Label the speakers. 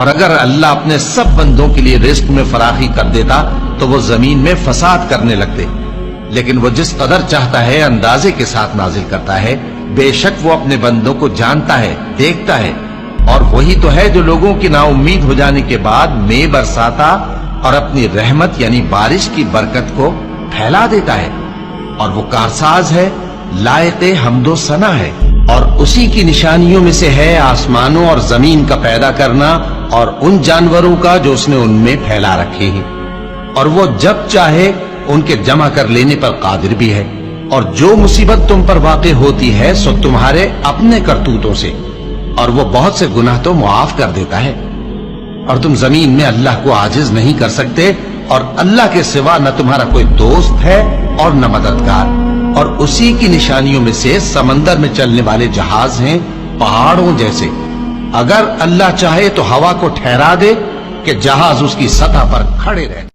Speaker 1: اور اگر اللہ اپنے سب بندوں کے لیے رزق میں فراخی کر دیتا تو وہ زمین میں فساد کرنے لگتے، لیکن وہ جس قدر چاہتا ہے اندازے کے ساتھ نازل کرتا ہے۔ بے شک وہ اپنے بندوں کو جانتا ہے، دیکھتا ہے، اور وہی تو ہے جو لوگوں کی نا امید ہو جانے کے بعد میں برساتا اور اپنی رحمت یعنی بارش کی برکت کو پھیلا دیتا ہے، اور وہ کارساز ہے، لائق حمد و ثنا ہے۔ اور اسی کی نشانیوں میں سے ہے آسمانوں اور زمین کا پیدا کرنا اور ان جانوروں کا جو اس نے ان میں پھیلا رکھے ہیں، اور وہ جب چاہے ان کے جمع کر لینے پر قادر بھی ہے۔ اور جو مصیبت تم پر واقع ہوتی ہے سو تمہارے اپنے کرتوتوں سے، اور وہ بہت سے گناہ تو معاف کر دیتا ہے۔ اور تم زمین میں اللہ کو عاجز نہیں کر سکتے، اور اللہ کے سوا نہ تمہارا کوئی دوست ہے اور نہ مددگار۔ اور اسی کی نشانیوں میں سے سمندر میں چلنے والے جہاز ہیں پہاڑوں جیسے۔ اگر اللہ چاہے تو ہوا کو ٹھہرا دے کہ جہاز اس کی سطح پر کھڑے رہے۔